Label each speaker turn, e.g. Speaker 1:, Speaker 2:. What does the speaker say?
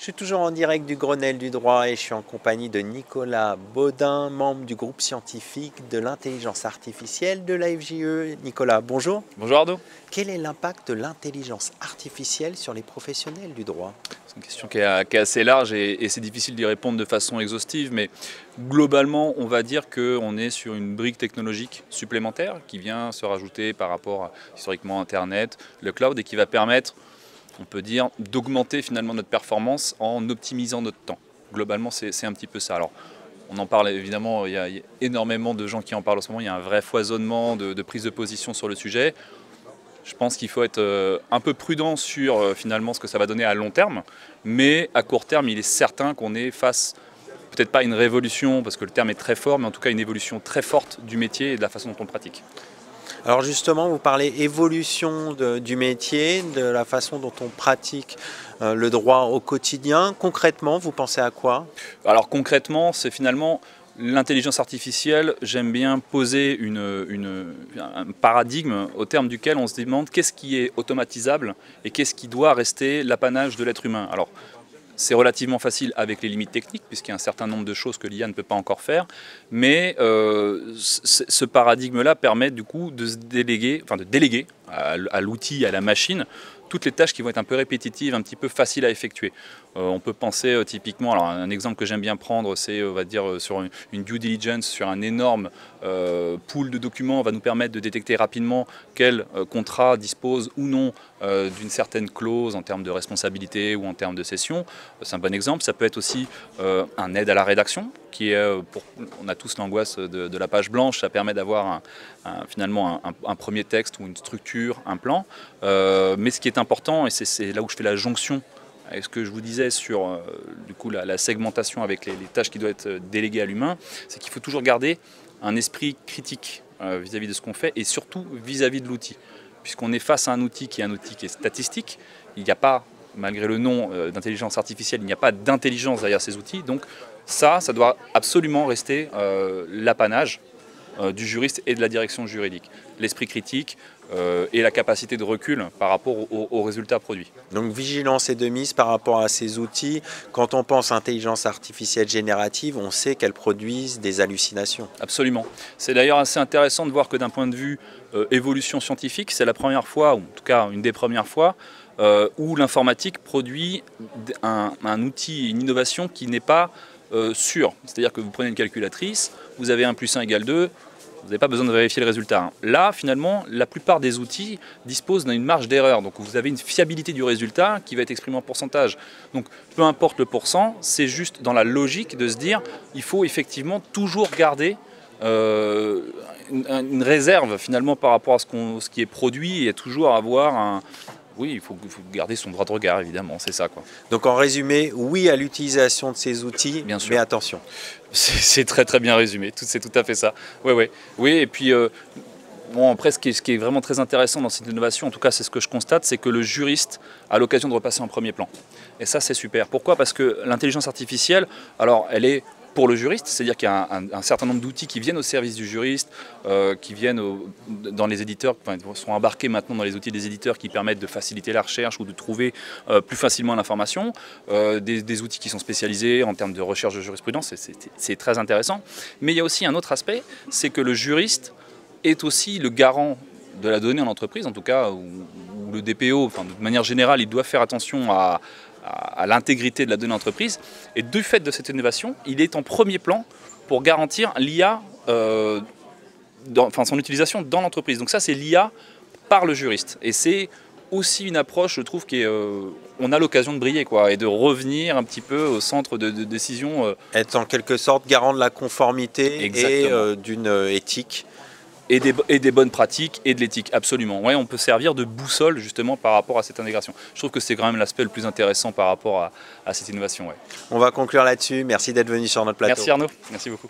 Speaker 1: Je suis toujours en direct du Grenelle du droit et je suis en compagnie de Nicolas Baudin, membre du groupe scientifique de l'intelligence artificielle de la FJE. Nicolas, bonjour.
Speaker 2: Bonjour Arnaud.
Speaker 1: Quel est l'impact de l'intelligence artificielle sur les professionnels du droit?
Speaker 2: C'est une question qui est assez large et c'est difficile d'y répondre de façon exhaustive, mais globalement, on va dire qu'on est sur une brique technologique supplémentaire qui vient se rajouter par rapport à historiquement Internet, le cloud, et qui va permettre, on peut dire, d'augmenter finalement notre performance en optimisant notre temps. Globalement, c'est un petit peu ça. Alors, on en parle évidemment, il y a énormément de gens qui en parlent en ce moment, il y a un vrai foisonnement de prise de position sur le sujet. Je pense qu'il faut être un peu prudent sur finalement ce que ça va donner à long terme, mais à court terme, il est certain qu'on est face, peut-être pas à une révolution, parce que le terme est très fort, mais en tout cas une évolution très forte du métier et de la façon dont on le pratique.
Speaker 1: Alors justement, vous parlez évolution du métier, de la façon dont on pratique le droit au quotidien. Concrètement, vous pensez à quoi?
Speaker 2: Alors concrètement, c'est finalement l'intelligence artificielle. J'aime bien poser un paradigme au terme duquel on se demande qu'est-ce qui est automatisable et qu'est-ce qui doit rester l'apanage de l'être humain. Alors, c'est relativement facile avec les limites techniques, puisqu'il y a un certain nombre de choses que l'IA ne peut pas encore faire, mais ce paradigme-là permet du coup de déléguer à l'outil, à la machine, toutes les tâches qui vont être un peu répétitives, un petit peu faciles à effectuer. On peut penser typiquement, alors un exemple que j'aime bien prendre, c'est on va dire sur une due diligence, sur un énorme pool de documents, va nous permettre de détecter rapidement quel contrat dispose ou non d'une certaine clause en termes de responsabilité ou en termes de cession. C'est un bon exemple. Ça peut être aussi un aide à la rédaction, qui est, on a tous l'angoisse de la page blanche, ça permet d'avoir finalement un premier texte ou une structure, un plan. Mais ce qui est important, et c'est là où je fais la jonction avec ce que je vous disais sur du coup, la segmentation avec les tâches qui doivent être déléguées à l'humain, c'est qu'il faut toujours garder un esprit critique vis-à-vis de ce qu'on fait et surtout vis-à-vis de l'outil. Puisqu'on est face à un outil qui est statistique, il n'y a pas, malgré le nom d'intelligence artificielle, il n'y a pas d'intelligence derrière ces outils. Donc ça doit absolument rester l'apanage du juriste et de la direction juridique. L'esprit critique et la capacité de recul par rapport aux résultats produits.
Speaker 1: Donc vigilance et de mise par rapport à ces outils. Quand on pense intelligence artificielle générative, on sait qu'elles produisent des hallucinations.
Speaker 2: Absolument. C'est d'ailleurs assez intéressant de voir que d'un point de vue évolution scientifique, c'est la première fois, ou en tout cas une des premières fois, où l'informatique produit un outil, une innovation qui n'est pas sûr. C'est-à-dire que vous prenez une calculatrice, vous avez 1 + 1 = 2, vous n'avez pas besoin de vérifier le résultat. Là, finalement, la plupart des outils disposent d'une marge d'erreur. Donc vous avez une fiabilité du résultat qui va être exprimée en pourcentage. Donc peu importe le pourcent, c'est juste dans la logique de se dire il faut effectivement toujours garder une réserve finalement par rapport à ce qui est produit et toujours avoir oui, il faut garder son droit de regard, évidemment, c'est ça, quoi.
Speaker 1: Donc en résumé, oui à l'utilisation de ces outils,
Speaker 2: Bien sûr.
Speaker 1: mais attention.
Speaker 2: C'est très très bien résumé, c'est tout à fait ça. Oui, et puis bon, après, ce qui est vraiment très intéressant dans cette innovation, en tout cas c'est ce que je constate, c'est que le juriste a l'occasion de repasser en premier plan. Et ça c'est super. Pourquoi? Parce que l'intelligence artificielle, alors elle est pour le juriste, c'est-à-dire qu'il y a un certain nombre d'outils qui viennent au service du juriste, qui viennent dans les éditeurs, enfin, sont embarqués maintenant dans les outils des éditeurs qui permettent de faciliter la recherche ou de trouver plus facilement l'information, des outils qui sont spécialisés en termes de recherche de jurisprudence, c'est très intéressant. Mais il y a aussi un autre aspect, c'est que le juriste est aussi le garant de la donnée en entreprise, en tout cas, ou le DPO, enfin, de manière générale, il doit faire attention à l'intégrité de la donnée entreprise. Et du fait de cette innovation, il est en premier plan pour garantir l'IA, son utilisation dans l'entreprise. Donc ça, c'est l'IA par le juriste. Et c'est aussi une approche, je trouve, on a l'occasion de briller, quoi, et de revenir un petit peu au centre de décision.
Speaker 1: Être en quelque sorte garant de la conformité. Exactement. Et d'une éthique.
Speaker 2: Et des bonnes pratiques et de l'éthique, absolument. Ouais, on peut servir de boussole justement par rapport à cette intégration. Je trouve que c'est quand même l'aspect le plus intéressant par rapport à cette innovation. Ouais.
Speaker 1: On va conclure là-dessus. Merci d'être venu sur notre plateau.
Speaker 2: Merci Arnaud, merci beaucoup.